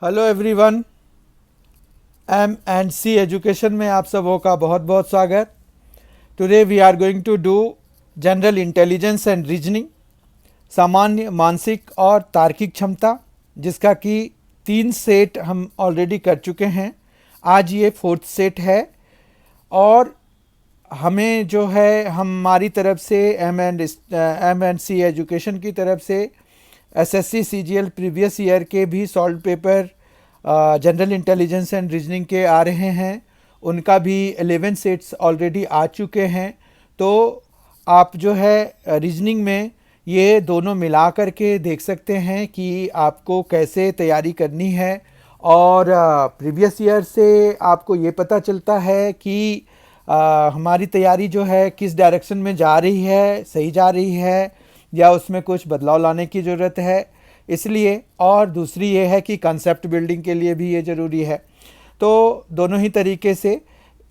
Hello everyone, M and C education में आप सबों का बहुत बहुत स्वागत। Today we are going to do general intelligence and reasoning, सामान्य मानसिक और तार्किक क्षमता, जिसका कि 3 सेट हम ऑलरेडी कर चुके हैं। आज ये 4th सेट है और हमें जो है हमारी तरफ से एम एंड सी एजुकेशन की तरफ से एसएससी सीजीएल प्रीवियस ईयर के भी solve paper general intelligence and reasoning के आ रहे हैं। उनका भी 11 सेट्स ऑलरेडी आ चुके हैं। तो आप जो है रीजनिंग में ये दोनों मिला करके देख सकते हैं कि आपको कैसे तैयारी करनी है। और प्रीवियस ईयर से आपको ये पता चलता है कि हमारी तैयारी जो है किस डायरेक्शन में जा रही है, सही जा रही है या उसमें कुछ बदलाव लाने की ज़रूरत है। इसलिए और दूसरी ये है कि कंसेप्ट बिल्डिंग के लिए भी ये ज़रूरी है। तो दोनों ही तरीके से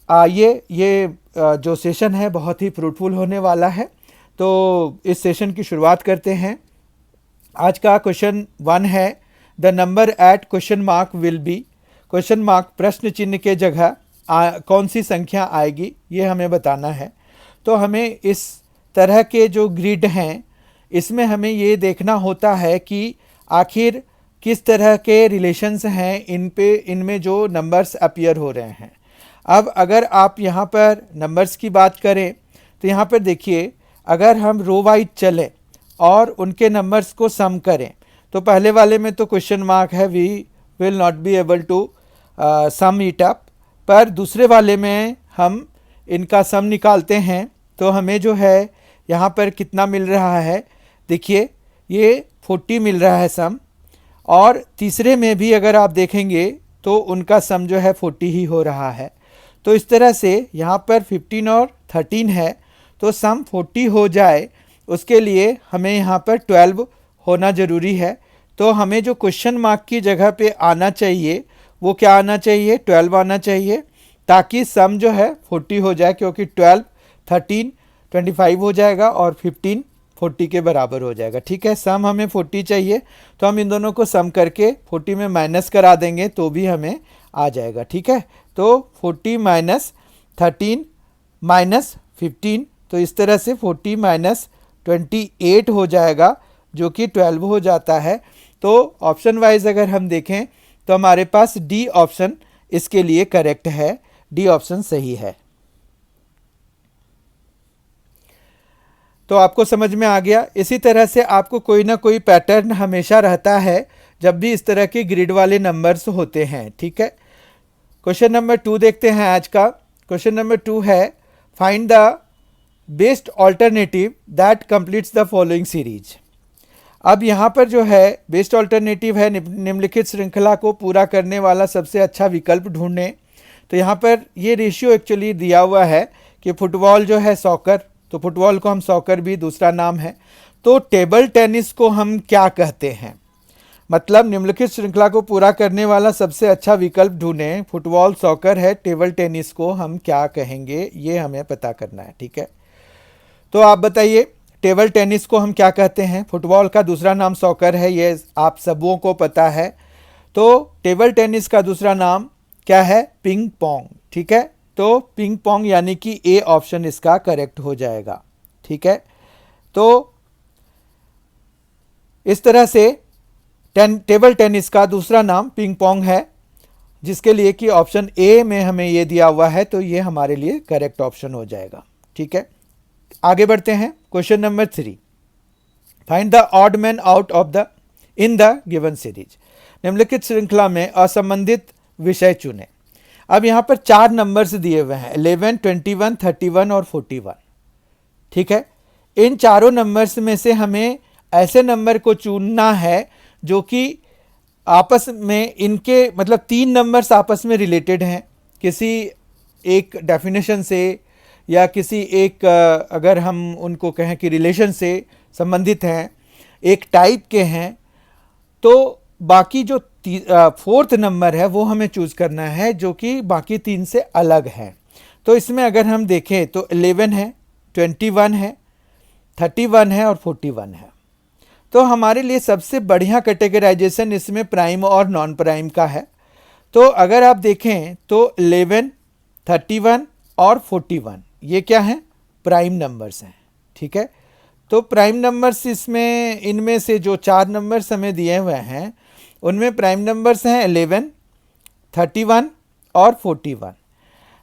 ये जो सेशन है बहुत ही फ्रूटफुल होने वाला है। तो इस सेशन की शुरुआत करते हैं। आज का क्वेश्चन 1 है, the number eight question mark will be. Question mark प्रश्न चिन्ह के जगह कौन सी संख्या आएगी ये हमें बताना है। तो हमें इस तरह के जो ग्रिड हैं इसमें हमें ये देखना होता है कि आखिर किस तरह के रिलेशंस हैं इनमें जो नंबर्स अपीयर हो रहे हैं। अब अगर आप यहाँ पर नंबर्स की बात करें तो यहाँ पर देखिए, अगर हम रो वाइज चलें और उनके नंबर्स को सम करें तो पहले वाले में तो क्वेश्चन मार्क है, we will not be able to sum it up. पर दूसरे वाले में हम इनका सम निकालते हैं तो हमें जो है यहाँ पर कितना मिल रहा है, देखिए ये 40 मिल रहा है सम। और तीसरे में भी अगर आप देखेंगे तो उनका सम जो है 40 ही हो रहा है। तो इस तरह से यहाँ पर 15 और 13 है तो सम 40 हो जाए उसके लिए हमें यहाँ पर 12 होना ज़रूरी है। तो हमें जो क्वेश्चन मार्क की जगह पे आना चाहिए वो क्या आना चाहिए, 12 आना चाहिए, ताकि सम जो है 40 हो जाए, क्योंकि 12 13 25 हो जाएगा और 15 40 के बराबर हो जाएगा। ठीक है, सम हमें 40 चाहिए तो हम इन दोनों को सम करके 40 में माइनस करा देंगे तो भी हमें आ जाएगा। ठीक है, तो 40 माइनस 13 माइनस 15, तो इस तरह से 40 माइनस 28 हो जाएगा जो कि 12 हो जाता है। तो ऑप्शन वाइज अगर हम देखें तो हमारे पास डी ऑप्शन इसके लिए करेक्ट है, डी ऑप्शन सही है। तो आपको समझ में आ गया। इसी तरह से आपको कोई ना कोई पैटर्न हमेशा रहता है जब भी इस तरह के ग्रिड वाले नंबर्स होते हैं। ठीक है, क्वेश्चन नंबर 2 देखते हैं आज का। क्वेश्चन नंबर 2 है, find the best alternative that completes the following series. अब यहाँ पर जो है बेस्ट ऑल्टरनेटिव है निम्नलिखित श्रृंखला को पूरा करने वाला सबसे अच्छा विकल्प ढूंढें। तो यहाँ पर ये रेशियो एक्चुअली दिया हुआ है कि फुटबॉल जो है सॉकर, तो फुटबॉल को हम सॉकर भी दूसरा नाम है। तो टेबल टेनिस को हम क्या कहते हैं, मतलब निम्नलिखित श्रृंखला को पूरा करने वाला सबसे अच्छा विकल्प ढूंढें। फुटबॉल सॉकर है, टेबल टेनिस को हम क्या कहेंगे ये हमें पता करना है। ठीक है, तो आप बताइए टेबल टेनिस को हम क्या कहते हैं। फुटबॉल का दूसरा नाम सॉकर है, ये आप सबों को पता है। तो टेबल टेनिस का दूसरा नाम क्या है, पिंग पोंग। ठीक है, तो पिंग पोंग यानी कि ए ऑप्शन इसका करेक्ट हो जाएगा। ठीक है, तो इस तरह से टेबल टेनिस का दूसरा नाम पिंग पोंग है, जिसके लिए कि ऑप्शन ए में हमें ये दिया हुआ है, तो ये हमारे लिए करेक्ट ऑप्शन हो जाएगा। ठीक है, आगे बढ़ते हैं। Question number 3, find the odd man out of the in the given series. निम्नलिखित श्रृंखला में असंबंधित विषय चुनें। अब यहाँ पर 4 नंबर्स दिए हुए हैं, 11, 21, 31 और 41। ठीक है, इन चारों नंबर्स में से हमें ऐसे नंबर को चुनना है जो कि आपस में इनके मतलब 3 नंबर्स आपस में रिलेटेड हैं किसी एक डेफिनेशन से या किसी एक अगर हम उनको कहें कि रिलेशन से संबंधित हैं, एक टाइप के हैं। तो बाकी जो 4th नंबर है वो हमें चूज़ करना है जो कि बाकी 3 से अलग है। तो इसमें अगर हम देखें तो 11 है, 21 है, 31 है और 41 है। तो हमारे लिए सबसे बढ़िया कैटेगराइजेशन इसमें प्राइम और नॉन प्राइम का है। तो अगर आप देखें तो 11, 31 और 41 ये क्या हैं, प्राइम नंबर्स हैं। ठीक है, तो प्राइम नंबर्स इसमें, इनमें से जो 4 नंबर्स हमें दिए हुए हैं उनमें प्राइम नंबर्स हैं 11, 31 और 41,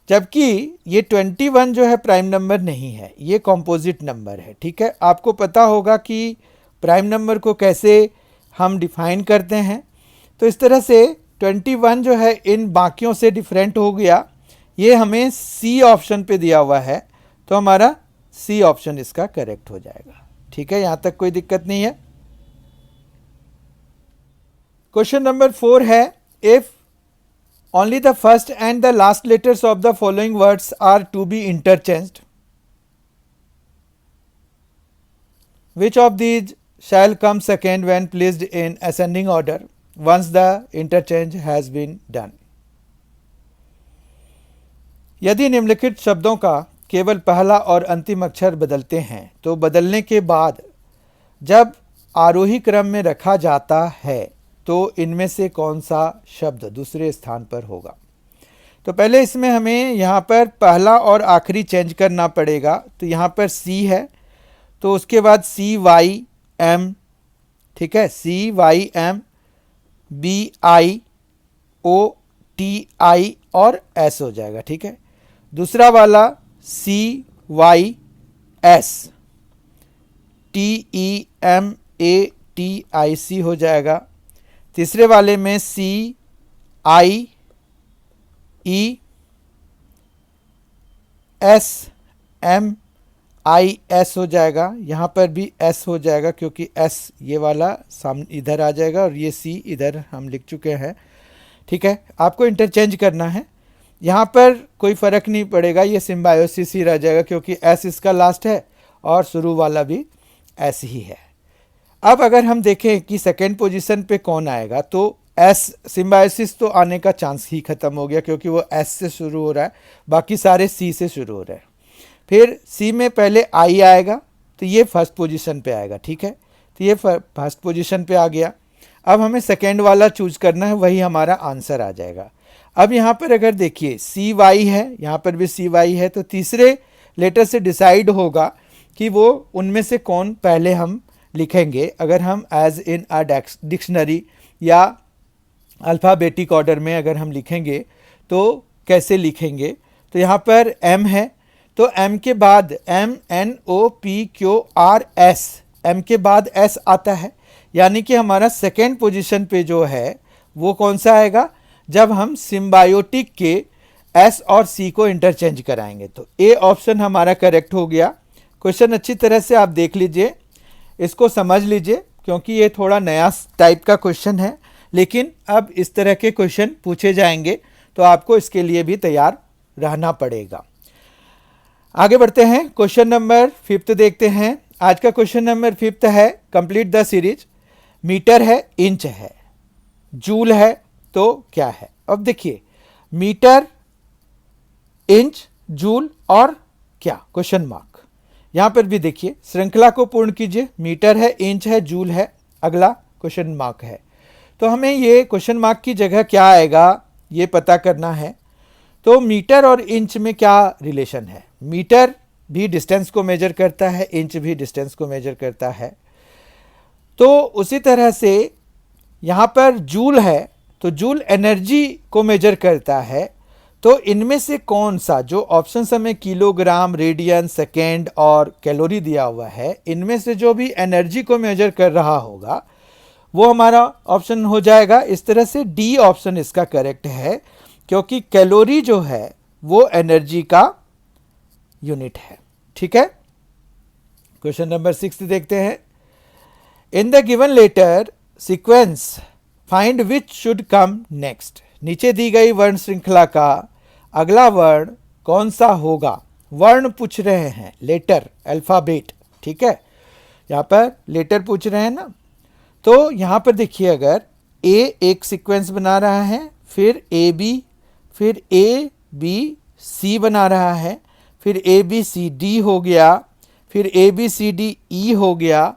जबकि ये 21 जो है प्राइम नंबर नहीं है, ये कॉम्पोजिट नंबर है। ठीक है, आपको पता होगा कि प्राइम नंबर को कैसे हम डिफाइन करते हैं। तो इस तरह से 21 जो है इन बाकियों से डिफरेंट हो गया। ये हमें सी ऑप्शन पे दिया हुआ है, तो हमारा सी ऑप्शन इसका करेक्ट हो जाएगा। ठीक है, यहां तक कोई दिक्कत नहीं है। क्वेश्चन नंबर 4 है, if only the first and the last letters of the following words are to be interchanged, which of these shall come second when placed in ascending order once the interchange has been done? यदि निम्नलिखित शब्दों का केवल पहला और अंतिम अक्षर बदलते हैं तो बदलने के बाद जब आरोही क्रम में रखा जाता है तो इनमें से कौन सा शब्द दूसरे स्थान पर होगा। तो पहले इसमें हमें यहाँ पर पहला और आखिरी चेंज करना पड़ेगा। तो यहाँ पर सी है, तो उसके बाद सी वाई एम, ठीक है, C Y M, B I O T I और एस हो जाएगा। ठीक है, दूसरा वाला C Y S, T E M A T I C हो जाएगा। तीसरे वाले में C I E S M I S हो जाएगा। यहाँ पर भी एस हो जाएगा क्योंकि एस ये वाला सामने इधर आ जाएगा और ये सी इधर हम लिख चुके हैं। ठीक है, आपको इंटरचेंज करना है, यहाँ पर कोई फ़र्क नहीं पड़ेगा, ये सिम्बायोसिस ही रह जाएगा क्योंकि एस इसका लास्ट है और शुरू वाला भी एस ही है। अब अगर हम देखें कि सेकेंड पोजीशन पे कौन आएगा, तो एस सिम्बायोसिस तो आने का चांस ही ख़त्म हो गया क्योंकि वो एस से शुरू हो रहा है, बाकी सारे सी से शुरू हो रहे हैं। फिर सी में पहले आई आएगा तो ये फर्स्ट पोजीशन पे आएगा। ठीक है, तो ये फर्स्ट पोजीशन पे आ गया। अब हमें सेकेंड वाला चूज करना है, वही हमारा आंसर आ जाएगा। अब यहाँ पर अगर देखिए सी वाई है, यहाँ पर भी सी वाई है, तो तीसरे लेटर से डिसाइड होगा कि वो उनमें से कौन पहले हम लिखेंगे। अगर हम एज इन अ डिक्शनरी या अल्फ़ाबेटिक ऑर्डर में अगर हम लिखेंगे तो कैसे लिखेंगे। तो यहाँ पर एम है, तो एम के बाद M N O P Q R S, M के बाद एस आता है, यानी कि हमारा सेकेंड पोजीशन पे जो है वो कौन सा आएगा, जब हम सिम्बायोटिक के एस और सी को इंटरचेंज कराएंगे। तो ए ऑप्शन हमारा करेक्ट हो गया। क्वेश्चन अच्छी तरह से आप देख लीजिए, इसको समझ लीजिए क्योंकि ये थोड़ा नया टाइप का क्वेश्चन है, लेकिन अब इस तरह के क्वेश्चन पूछे जाएंगे तो आपको इसके लिए भी तैयार रहना पड़ेगा। आगे बढ़ते हैं, क्वेश्चन नंबर 5 देखते हैं। आज का क्वेश्चन नंबर 5 है, कंप्लीट द सीरीज। मीटर है, इंच है, जूल है, तो क्या है। अब देखिए मीटर, इंच, जूल और क्या, क्वेश्चन मार्क। यहां पर भी देखिए श्रृंखला को पूर्ण कीजिए, मीटर है, इंच है, जूल है, अगला क्वेश्चन मार्क है। तो हमें ये क्वेश्चन मार्क की जगह क्या आएगा ये पता करना है। तो मीटर और इंच में क्या रिलेशन है, मीटर भी डिस्टेंस को मेजर करता है, इंच भी डिस्टेंस को मेजर करता है। तो उसी तरह से यहाँ पर जूल है, तो जूल एनर्जी को मेजर करता है। तो इनमें से कौन सा, जो ऑप्शन हमें किलोग्राम, रेडियन, सेकेंड और कैलोरी दिया हुआ है, इनमें से जो भी एनर्जी को मेजर कर रहा होगा वो हमारा ऑप्शन हो जाएगा। इस तरह से डी ऑप्शन इसका करेक्ट है क्योंकि कैलोरी जो है वो एनर्जी का यूनिट है। ठीक है, क्वेश्चन नंबर 6 देखते हैं। In the given letter sequence find which should come next. नीचे दी गई वर्ण श्रृंखला का अगला वर्ण कौन सा होगा। वर्ण पूछ रहे हैं, लेटर, अल्फाबेट। ठीक है, यहाँ पर लेटर पूछ रहे हैं ना, तो यहाँ पर देखिए अगर ए एक सीक्वेंस बना रहा है, फिर ए बी, फिर ए बी सी बना रहा है, फिर ए बी सी डी हो गया, फिर A B C D E हो गया,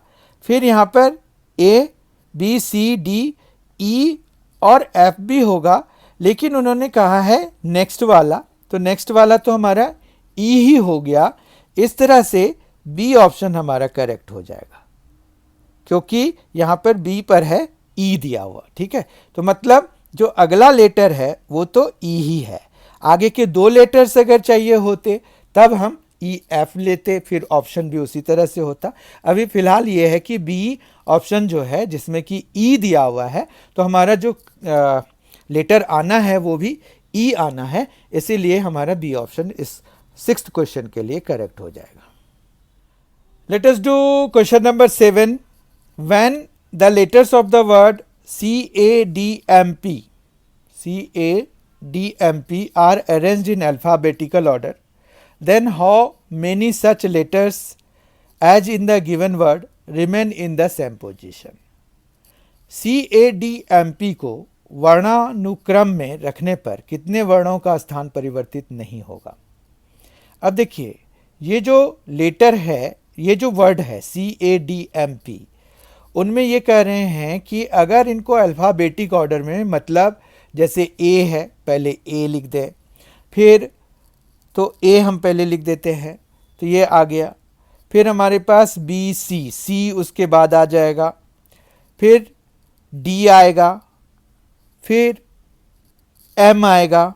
फिर यहाँ पर ए, बी, सी, डी, ई और एफ भी होगा, लेकिन उन्होंने कहा है नेक्स्ट वाला, तो नेक्स्ट वाला तो हमारा ई ही हो गया। इस तरह से बी ऑप्शन हमारा करेक्ट हो जाएगा, क्योंकि यहाँ पर बी पर है ई दिया हुआ। ठीक है, तो मतलब जो अगला लेटर है वो तो ई ही है। आगे के दो लेटर्स अगर चाहिए होते तब हम ई एफ लेते, फिर ऑप्शन भी उसी तरह से होता। अभी फिलहाल ये है कि बी ऑप्शन जो है जिसमें कि ई दिया हुआ है, तो हमारा जो लेटर आना है वो भी ई आना है, इसीलिए हमारा बी ऑप्शन इस 6th क्वेश्चन के लिए करेक्ट हो जाएगा। Let us do question number 7। When the letters of the word CADMP are arranged in alphabetical order, then how many such letters as in the given word remain in the same position? CADMP को वर्णानुक्रम में रखने पर कितने वर्णों का स्थान परिवर्तित नहीं होगा? अब देखिए, ये जो लेटर है, ये जो वर्ड है CADMP, उनमें ये कह रहे हैं कि अगर इनको अल्फ़ाबेटिक ऑर्डर में, मतलब जैसे ए है, पहले ए लिख दें, फिर तो ए हम पहले लिख देते हैं, तो ये आ गया। फिर हमारे पास बी, सी उसके बाद आ जाएगा, फिर डी आएगा, फिर एम आएगा,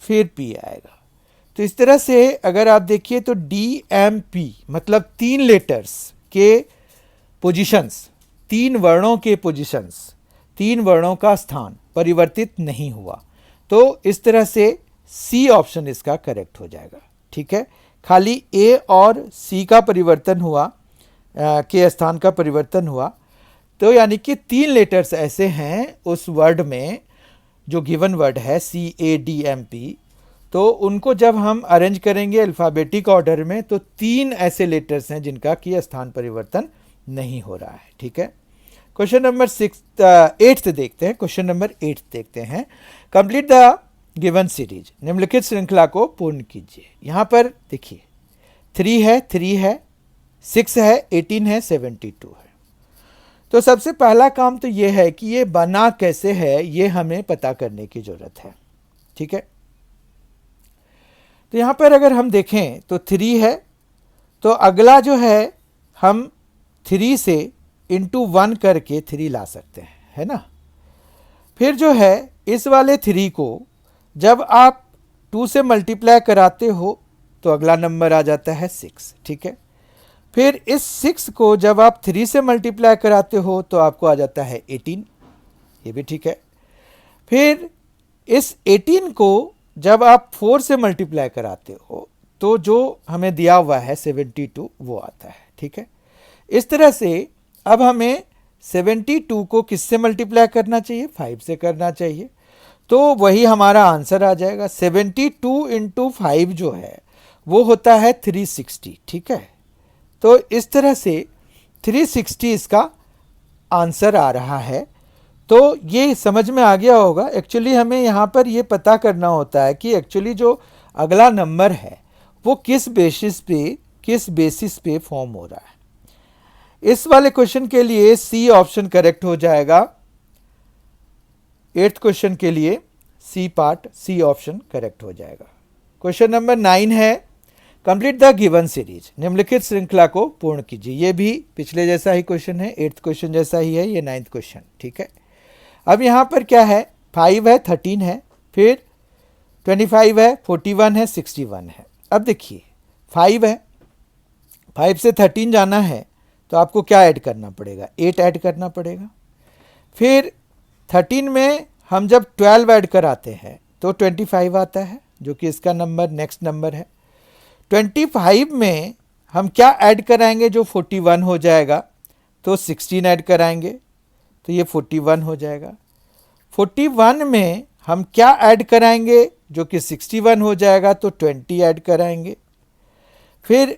फिर पी आएगा। तो इस तरह से अगर आप देखिए तो DMP मतलब 3 लेटर्स के पोजीशंस, 3 वर्णों के पोजीशंस, 3 वर्णों का स्थान परिवर्तित नहीं हुआ। तो इस तरह से सी ऑप्शन इसका करेक्ट हो जाएगा। ठीक है, खाली ए और सी का परिवर्तन हुआ, के स्थान का परिवर्तन हुआ, तो यानी कि 3 लेटर्स ऐसे हैं उस वर्ड में जो गिवन वर्ड है CADMP, तो उनको जब हम अरेंज करेंगे अल्फ़ाबेटिक ऑर्डर में तो 3 ऐसे लेटर्स हैं जिनका की स्थान परिवर्तन नहीं हो रहा है। ठीक है, क्वेश्चन नंबर 8 देखते हैं। क्वेश्चन नंबर 8 देखते हैं। कंप्लीट द गिवन सीरीज, निम्नलिखित श्रृंखला को पूर्ण कीजिए। यहाँ पर देखिए 3 है, 6 है, 18 है, 72 है। तो सबसे पहला काम तो ये है कि ये बना कैसे है, ये हमें पता करने की जरूरत है। ठीक है, तो यहाँ पर अगर हम देखें तो 3 है, तो अगला जो है हम 3 से इंटू 1 करके 3 ला सकते हैं, है ना। फिर जो है इस वाले 3 को जब आप 2 से मल्टीप्लाई कराते हो तो अगला नंबर आ जाता है 6। ठीक है, फिर इस 6 को जब आप 3 से मल्टीप्लाई कराते हो तो आपको आ जाता है 18, ये भी ठीक है। फिर इस 18 को जब आप 4 से मल्टीप्लाई कराते हो तो जो हमें दिया हुआ है 72 वो आता है। ठीक है, इस तरह से अब हमें 72 को किससे मल्टीप्लाई करना चाहिए? 5 से करना चाहिए, तो वही हमारा आंसर आ जाएगा। 72 इंटू 5 जो है वो होता है 360। ठीक है, तो इस तरह से 360 इसका आंसर आ रहा है। तो ये समझ में आ गया होगा। एक्चुअली हमें यहाँ पर ये पता करना होता है कि एक्चुअली जो अगला नंबर है वो किस बेसिस पे फॉर्म हो रहा है। इस वाले क्वेश्चन के लिए सी ऑप्शन करेक्ट हो जाएगा। 8th क्वेश्चन के लिए सी ऑप्शन करेक्ट हो जाएगा। क्वेश्चन नंबर 9 है, कंप्लीट द गिवन सीरीज, निम्नलिखित श्रृंखला को पूर्ण कीजिए। ये भी पिछले जैसा ही क्वेश्चन है, 8th क्वेश्चन जैसा ही है, ये 9th क्वेश्चन। ठीक है, अब यहाँ पर क्या है, 5 है, 13 है, फिर 25 है, 41 है, 61 है। अब देखिए 5 है, 5 से 13 जाना है तो आपको क्या ऐड करना पड़ेगा? 8 ऐड करना पड़ेगा। फिर 13 में हम जब 12 ऐड कराते हैं तो 25 आता है, जो कि इसका नंबर नेक्स्ट नंबर है। 25 में हम क्या ऐड कराएंगे जो 41 हो जाएगा? तो 16 ऐड कराएंगे तो ये 41 हो जाएगा। 41 में हम क्या ऐड कराएंगे जो कि 61 हो जाएगा? तो 20 ऐड कराएंगे। फिर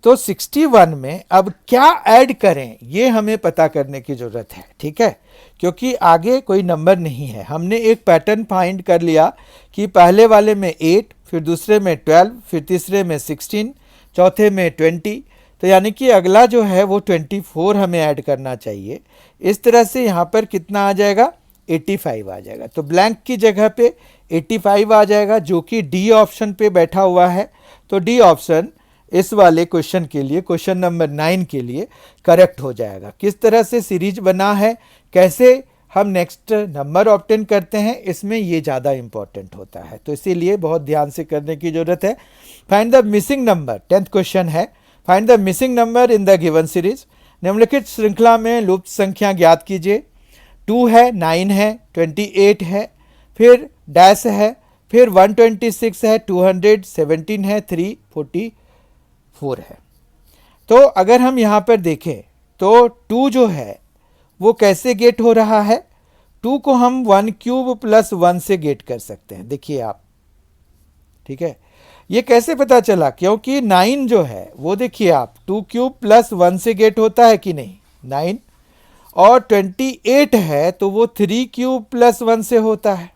तो 61 में अब क्या ऐड करें ये हमें पता करने की ज़रूरत है। ठीक है, क्योंकि आगे कोई नंबर नहीं है। हमने एक पैटर्न फाइंड कर लिया कि पहले वाले में 8, फिर दूसरे में 12, फिर तीसरे में 16, चौथे में 20, तो यानी कि अगला जो है वो 24 हमें ऐड करना चाहिए। इस तरह से यहाँ पर कितना आ जाएगा, 85 आ जाएगा। तो ब्लैंक की जगह पे 85 आ जाएगा, जो कि डी ऑप्शन पे बैठा हुआ है। तो डी ऑप्शन इस वाले क्वेश्चन के लिए, क्वेश्चन नंबर 9 के लिए करेक्ट हो जाएगा। किस तरह से सीरीज बना है, कैसे हम नेक्स्ट नंबर ऑब्टेन करते हैं, इसमें ये ज़्यादा इंपॉर्टेंट होता है, तो इसीलिए बहुत ध्यान से करने की जरूरत है। Find the missing number, 10th question है, find the missing number in the given series. निम्नलिखित श्रृंखला में लुप्त संख्या ज्ञात कीजिए। 2 है, 9 है, 28 है, फिर डैश है, फिर 126 है, 217 है, 344 है। तो अगर हम यहाँ पर देखें तो 2 जो है वो कैसे गेट हो रहा है, 2 को हम 1 क्यूब प्लस 1 से गेट कर सकते हैं। देखिए आप, ठीक है, ये कैसे पता चला, क्योंकि 9 जो है वो देखिए आप 2 क्यूब प्लस 1 से गेट होता है कि नहीं, 9, और 28 है तो वो 3 क्यूब प्लस 1 से होता है।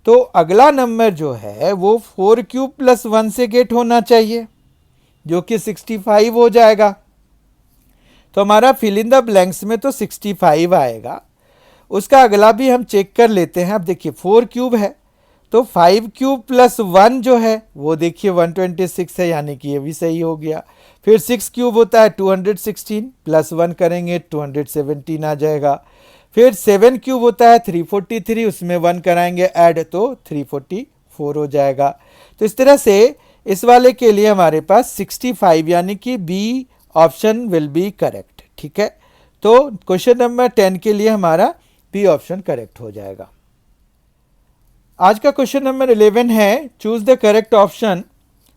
तो अगला नंबर जो है वो 4 क्यूब प्लस 1 से गेट होना चाहिए, जो कि 65 हो जाएगा। तो हमारा फिल इन द ब्लैंक्स में तो 65 आएगा। उसका अगला भी हम चेक कर लेते हैं। अब देखिए 4 क्यूब है तो 5 क्यूब प्लस 1 जो है वो देखिए 126 है, यानी कि ये भी सही हो गया। फिर 6 क्यूब होता है 216, प्लस 1 करेंगे 217 आ जाएगा। फिर 7 क्यूब होता है 343, उसमें 1 कराएंगे ऐड तो 344 हो जाएगा। तो इस तरह से इस वाले के लिए हमारे पास 65 यानी कि B option will be correct. ठीक है, तो क्वेश्चन नंबर 10 के लिए हमारा बी ऑप्शन करेक्ट हो जाएगा। आज का क्वेश्चन नंबर 11 है, choose the correct option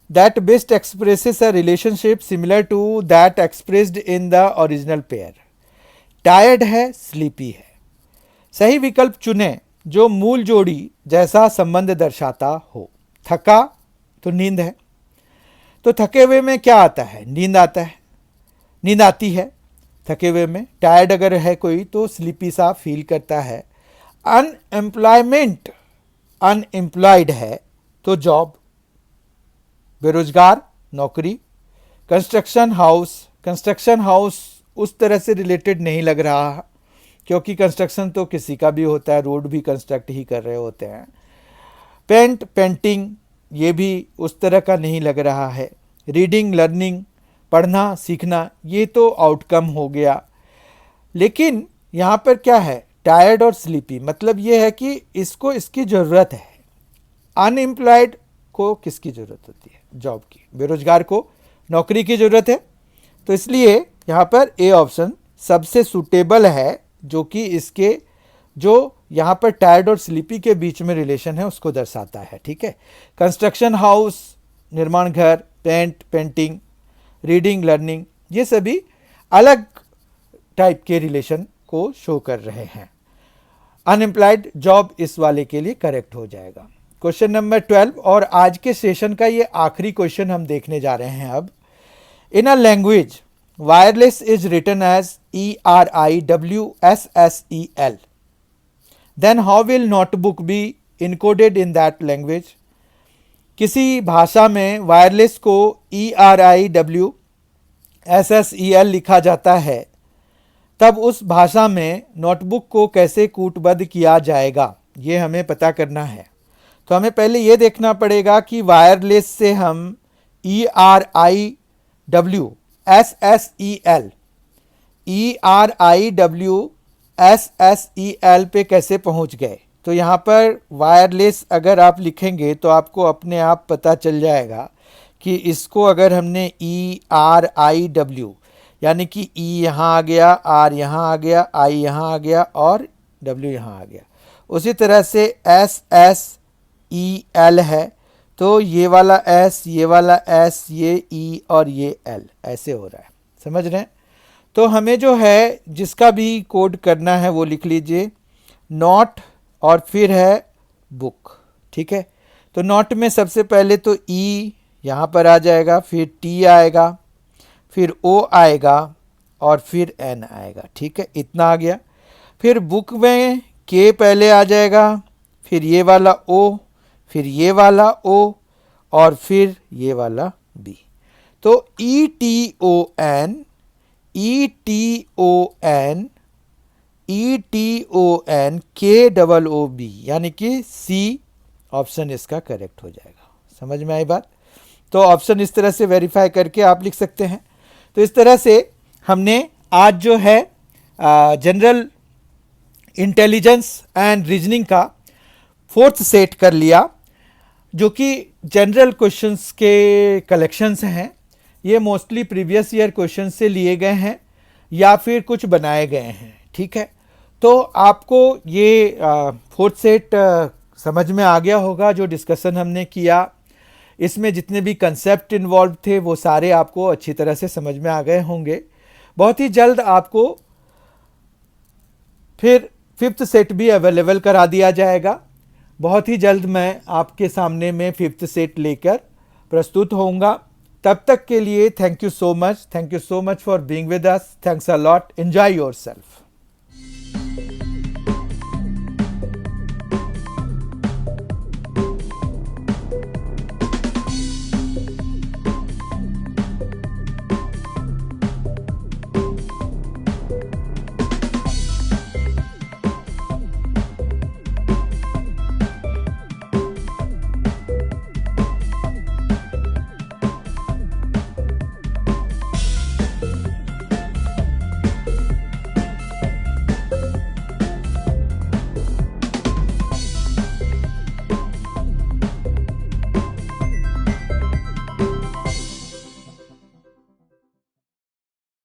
that best expresses a relationship similar to that expressed in the original pair. Tired है, स्लीपी है। सही विकल्प चुने जो मूल जोड़ी जैसा संबंध दर्शाता हो। थका तो नींद है, तो थके हुए में क्या आता है, नींद आता है, नींद आती है थके हुए में। टायर्ड अगर है कोई तो स्लीपी सा फील करता है। अनएम्प्लॉयमेंट, अनएम्प्लॉयड है तो जॉब, बेरोजगार, नौकरी। कंस्ट्रक्शन हाउस, कंस्ट्रक्शन हाउस उस तरह से रिलेटेड नहीं लग रहा, क्योंकि कंस्ट्रक्शन तो किसी का भी होता है, रोड भी कंस्ट्रक्ट ही कर रहे होते हैं। पेंट, पेंटिंग, ये भी उस तरह का नहीं लग रहा है। रीडिंग, लर्निंग, पढ़ना, सीखना, ये तो आउटकम हो गया। लेकिन यहाँ पर क्या है, टायर्ड और स्लीपी, मतलब ये है कि इसको इसकी ज़रूरत है। अनएम्प्लॉयड को किसकी ज़रूरत होती है, जॉब की। बेरोजगार को नौकरी की ज़रूरत है। तो इसलिए यहाँ पर ए ऑप्शन सबसे सूटेबल है, जो कि इसके जो यहाँ पर टायर्ड और स्लीपी के बीच में रिलेशन है उसको दर्शाता है। ठीक है, कंस्ट्रक्शन हाउस, निर्माण घर, पेंट, पेंटिंग, रीडिंग, लर्निंग, ये सभी अलग टाइप के रिलेशन को शो कर रहे हैं। अनएम्प्लॉयड, जॉब इस वाले के लिए करेक्ट हो जाएगा। क्वेश्चन नंबर 12 और आज के सेशन का ये आखिरी क्वेश्चन हम देखने जा रहे हैं अब। In a language wireless is written as ERIWSSEL, then how will notebook be encoded in that language. किसी भाषा में वायरलेस को ERIWSSEL लिखा जाता है, तब उस भाषा में नोटबुक को कैसे कूटबद्ध किया जाएगा, ये हमें पता करना है। तो हमें पहले ये देखना पड़ेगा कि वायरलेस से हम ERIWSSEL पे कैसे पहुंच गए। तो यहाँ पर वायरलेस अगर आप लिखेंगे तो आपको अपने आप पता चल जाएगा कि इसको अगर हमने ERIW यानी कि E यहाँ आ गया, R यहाँ आ गया, I यहाँ आ गया और W यहाँ आ गया। उसी तरह से SSEL है, तो ये वाला S, ये वाला S, ये E और ये L ऐसे हो रहा है, समझ रहे हैं। तो हमें जो है जिसका भी कोड करना है वो लिख लीजिए, नॉट और फिर है बुक। ठीक है, तो नॉट में सबसे पहले तो E यहाँ पर आ जाएगा, फिर T आएगा, फिर O आएगा और फिर N आएगा। ठीक है, इतना आ गया। फिर बुक में K पहले आ जाएगा, फिर ये वाला O, फिर ये वाला O और फिर ये वाला B। तो ETON ETONKOOB, यानी कि सी ऑप्शन इसका करेक्ट हो जाएगा। समझ में आई बात? तो ऑप्शन इस तरह से वेरीफाई करके आप लिख सकते हैं। तो इस तरह से हमने आज जो है जनरल इंटेलिजेंस एंड रीजनिंग का 4th सेट कर लिया, जो कि जनरल क्वेश्चंस के कलेक्शंस हैं। ये मोस्टली प्रीवियस ईयर क्वेश्चन से लिए गए हैं या फिर कुछ बनाए गए हैं। ठीक है, तो आपको ये 4th सेट समझ में आ गया होगा। जो डिस्कशन हमने किया, इसमें जितने भी कंसेप्ट इन्वॉल्व थे वो सारे आपको अच्छी तरह से समझ में आ गए होंगे। बहुत ही जल्द आपको फिर 5th सेट भी अवेलेबल करा दिया जाएगा। बहुत ही जल्द मैं आपके सामने में 5th सेट लेकर प्रस्तुत होऊंगा। तब तक के लिए thank you so much for being with us. Thanks a lot. Enjoy yourself.